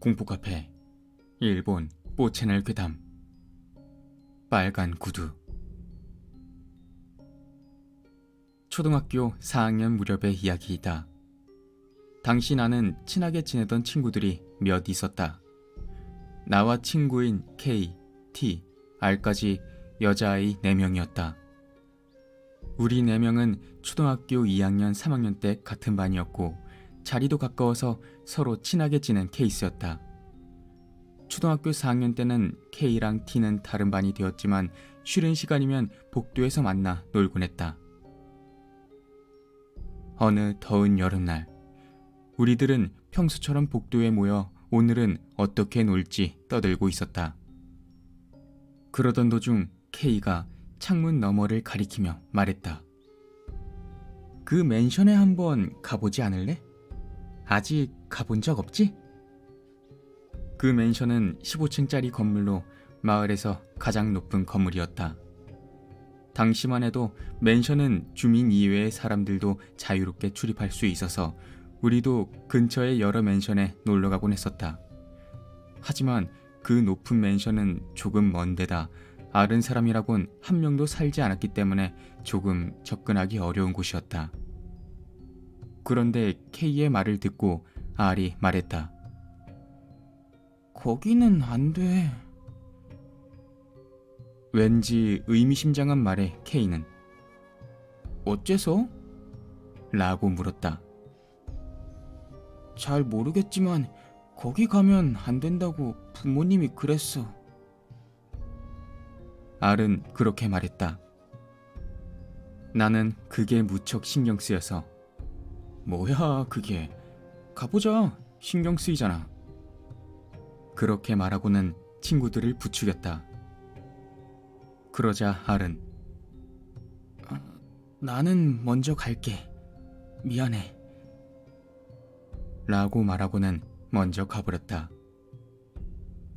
공포카페 일본 뽀채널 괴담 빨간 구두. 초등학교 4학년 무렵의 이야기이다. 당시 나는 친하게 지내던 친구들이 몇 있었다. 나와 친구인 K, T, R까지 여자아이 4명이었다. 우리 4명은 초등학교 2학년, 3학년 때 같은 반이었고 자리도 가까워서 서로 친하게 지낸 케이스였다. 초등학교 4학년 때는 K랑 T는 다른 반이 되었지만 쉬는 시간이면 복도에서 만나 놀곤 했다. 어느 더운 여름날, 우리들은 평소처럼 복도에 모여 오늘은 어떻게 놀지 떠들고 있었다. 그러던 도중 K가 창문 너머를 가리키며 말했다. 그 맨션에 한번 가보지 않을래? 아직 가본 적 없지? 그 맨션은 15층짜리 건물로 마을에서 가장 높은 건물이었다. 당시만 해도 맨션은 주민 이외의 사람들도 자유롭게 출입할 수 있어서 우리도 근처의 여러 맨션에 놀러 가곤 했었다. 하지만 그 높은 맨션은 조금 먼 데다 아는 사람이라곤 한 명도 살지 않았기 때문에 조금 접근하기 어려운 곳이었다. 그런데 K의 말을 듣고 R이 말했다. 거기는 안 돼. 왠지 의미심장한 말에 K는 어째서? 라고 물었다. 잘 모르겠지만 거기 가면 안 된다고 부모님이 그랬어. R은 그렇게 말했다. 나는 그게 무척 신경 쓰여서 뭐야 그게, 가보자, 신경 쓰이잖아. 그렇게 말하고는 친구들을 부추겼다. 그러자 R은 나는 먼저 갈게, 미안해 라고 말하고는 먼저 가버렸다.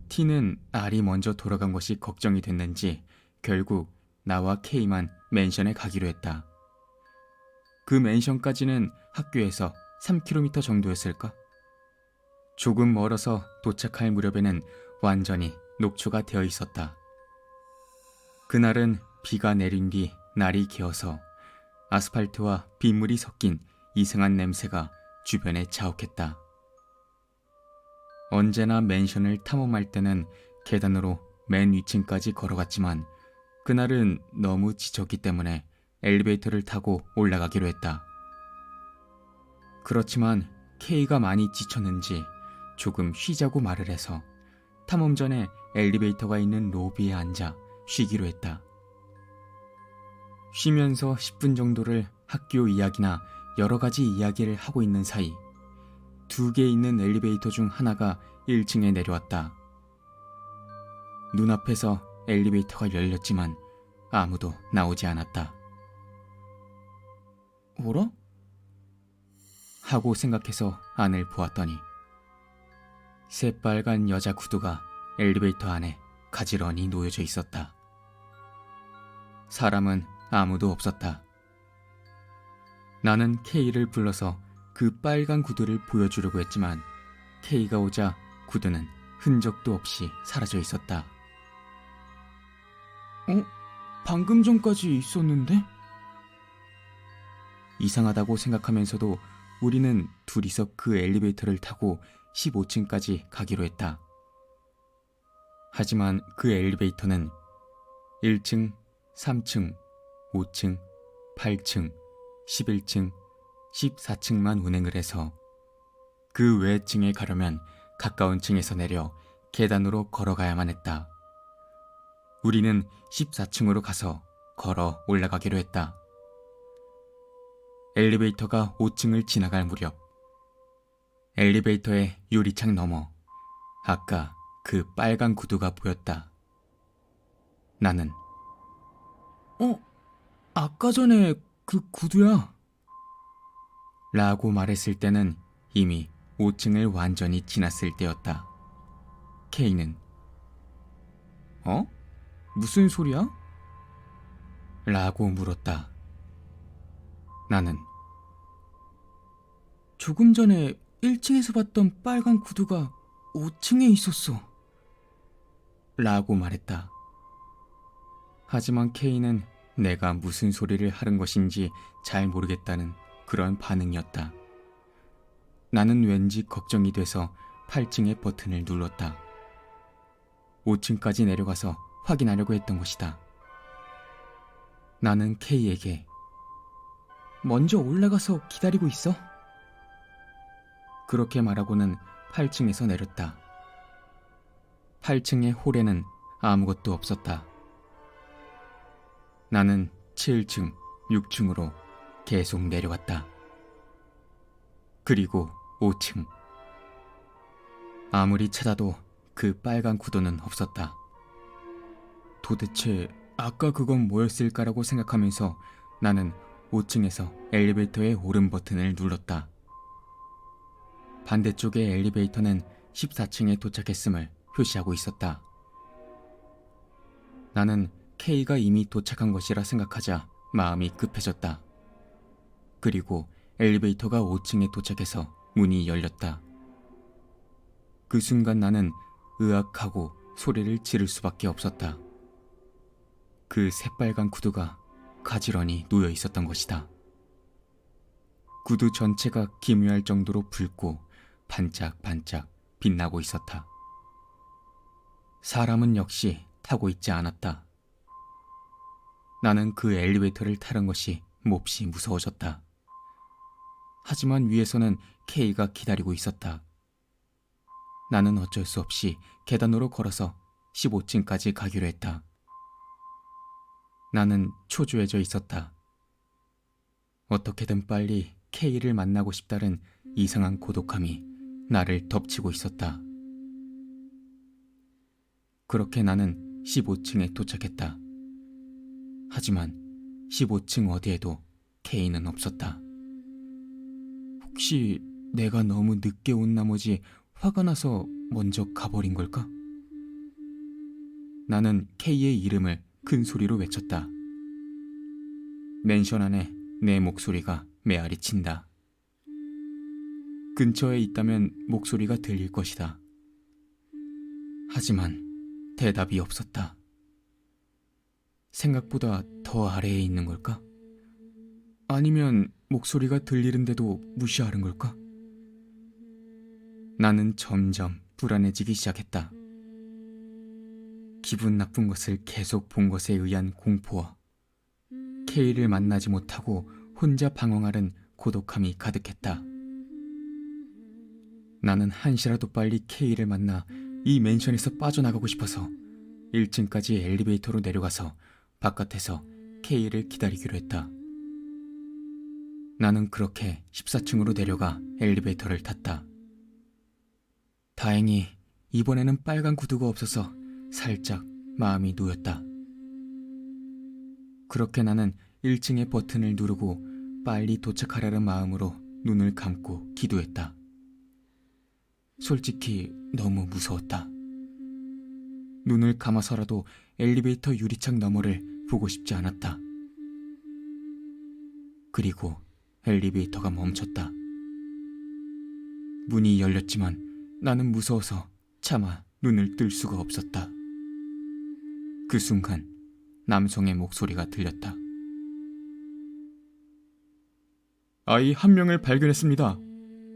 T는 R이 먼저 돌아간 것이 걱정이 됐는지 결국 나와 K만 맨션에 가기로 했다. 그 맨션까지는 학교에서 3km 정도였을까? 조금 멀어서 도착할 무렵에는 완전히 녹초가 되어 있었다. 그날은 비가 내린 뒤 날이 개어서 아스팔트와 빗물이 섞인 이상한 냄새가 주변에 자욱했다. 언제나 맨션을 탐험할 때는 계단으로 맨 위층까지 걸어갔지만 그날은 너무 지쳤기 때문에 엘리베이터를 타고 올라가기로 했다. 그렇지만 K가 많이 지쳤는지 조금 쉬자고 말을 해서 탐험 전에 엘리베이터가 있는 로비에 앉아 쉬기로 했다. 쉬면서 10분 정도를 학교 이야기나 여러 가지 이야기를 하고 있는 사이 2개 있는 엘리베이터 중 하나가 1층에 내려왔다. 눈앞에서 엘리베이터가 열렸지만 아무도 나오지 않았다. 뭐라? 하고 생각해서 안을 보았더니 새빨간 여자 구두가 엘리베이터 안에 가지런히 놓여져 있었다. 사람은 아무도 없었다. 나는 K를 불러서 그 빨간 구두를 보여주려고 했지만 K가 오자 구두는 흔적도 없이 사라져 있었다. 방금 전까지 있었는데? 이상하다고 생각하면서도 우리는 둘이서 그 엘리베이터를 타고 15층까지 가기로 했다. 하지만 그 엘리베이터는 1층, 3층, 5층, 8층, 11층, 14층만 운행을 해서 그 외 층에 가려면 가까운 층에서 내려 계단으로 걸어가야만 했다. 우리는 14층으로 가서 걸어 올라가기로 했다. 엘리베이터가 5층을 지나갈 무렵 엘리베이터의 유리창 너머 아까 그 빨간 구두가 보였다. 나는 아까 전에 그 구두야 라고 말했을 때는 이미 5층을 완전히 지났을 때였다. K는 무슨 소리야? 라고 물었다. 나는 조금 전에 1층에서 봤던 빨간 구두가 5층에 있었어. 라고 말했다. 하지만 K는 내가 무슨 소리를 하는 것인지 잘 모르겠다는 그런 반응이었다. 나는 왠지 걱정이 돼서 8층의 버튼을 눌렀다. 5층까지 내려가서 확인하려고 했던 것이다. 나는 K에게 먼저 올라가서 기다리고 있어. 그렇게 말하고는 8층에서 내렸다. 8층의 홀에는 아무것도 없었다. 나는 7층, 6층으로 계속 내려갔다. 그리고 5층. 아무리 찾아도 그 빨간 구도는 없었다. 도대체 아까 그건 뭐였을까라고 생각하면서 나는 5층에서 엘리베이터의 오른 버튼을 눌렀다. 반대쪽의 엘리베이터는 14층에 도착했음을 표시하고 있었다. 나는 K가 이미 도착한 것이라 생각하자 마음이 급해졌다. 그리고 엘리베이터가 5층에 도착해서 문이 열렸다. 그 순간 나는 으악하고 소리를 지를 수밖에 없었다. 그 새빨간 구두가 가지런히 놓여 있었던 것이다. 구두 전체가 기묘할 정도로 붉고 반짝반짝 빛나고 있었다. 사람은 역시 타고 있지 않았다. 나는 그 엘리베이터를 타는 것이 몹시 무서워졌다. 하지만 위에서는 K가 기다리고 있었다. 나는 어쩔 수 없이 계단으로 걸어서 15층까지 가기로 했다. 나는 초조해져 있었다. 어떻게든 빨리 K를 만나고 싶다는 이상한 고독함이 나를 덮치고 있었다. 그렇게 나는 15층에 도착했다. 하지만 15층 어디에도 K는 없었다. 혹시 내가 너무 늦게 온 나머지 화가 나서 먼저 가버린 걸까? 나는 K의 이름을 큰 소리로 외쳤다. 맨션 안에 내 목소리가 메아리 친다. 근처에 있다면 목소리가 들릴 것이다. 하지만 대답이 없었다. 생각보다 더 아래에 있는 걸까? 아니면 목소리가 들리는데도 무시하는 걸까? 나는 점점 불안해지기 시작했다. 기분 나쁜 것을 계속 본 것에 의한 공포와 K를 만나지 못하고 혼자 방황하는 고독함이 가득했다. 나는 한시라도 빨리 K를 만나 이 맨션에서 빠져나가고 싶어서 1층까지 엘리베이터로 내려가서 바깥에서 K를 기다리기로 했다. 나는 그렇게 14층으로 내려가 엘리베이터를 탔다. 다행히 이번에는 빨간 구두가 없어서 살짝 마음이 놓였다. 그렇게 나는 1층의 버튼을 누르고 빨리 도착하려는 마음으로 눈을 감고 기도했다. 솔직히 너무 무서웠다. 눈을 감아서라도 엘리베이터 유리창 너머를 보고 싶지 않았다. 그리고 엘리베이터가 멈췄다. 문이 열렸지만 나는 무서워서 차마 눈을 뜰 수가 없었다. 그 순간 남성의 목소리가 들렸다. 아이 한 명을 발견했습니다.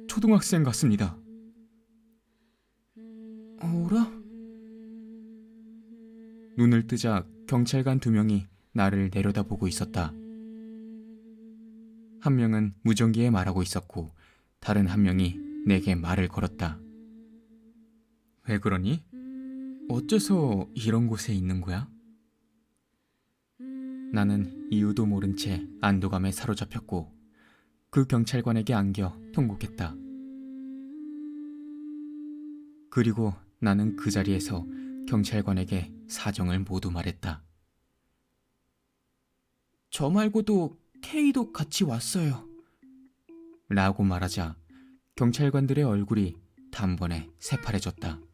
초등학생 같습니다. 어라? 눈을 뜨자 경찰관 2명이 나를 내려다보고 있었다. 한 명은 무전기에 말하고 있었고 다른 한 명이 내게 말을 걸었다. 왜 그러니? 어째서 이런 곳에 있는 거야? 나는 이유도 모른 채 안도감에 사로잡혔고 그 경찰관에게 안겨 통곡했다. 그리고 나는 그 자리에서 경찰관에게 사정을 모두 말했다. 저 말고도 K도 같이 왔어요. 라고 말하자 경찰관들의 얼굴이 단번에 새파래졌다.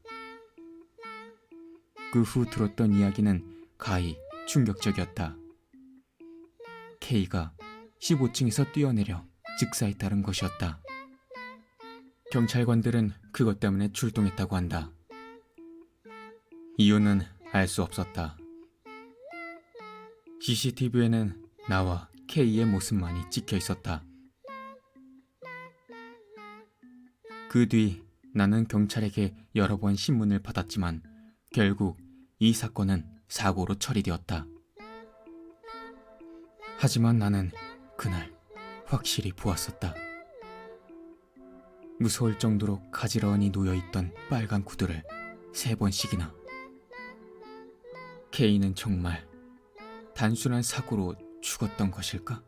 그 후 들었던 이야기는 가히 충격적이었다. K가 15층에서 뛰어내려 즉사에 따른 것이었다. 경찰관들은 그것 때문에 출동했다고 한다. 이유는 알 수 없었다. CCTV에는 나와 K의 모습만이 찍혀 있었다. 그 뒤 나는 경찰에게 여러 번 신문을 받았지만 결국 이 사건은 사고로 처리되었다. 하지만 나는 그날 확실히 보았었다. 무서울 정도로 가지런히 놓여있던 빨간 구두를 3번씩이나. K는 정말 단순한 사고로 죽었던 것일까?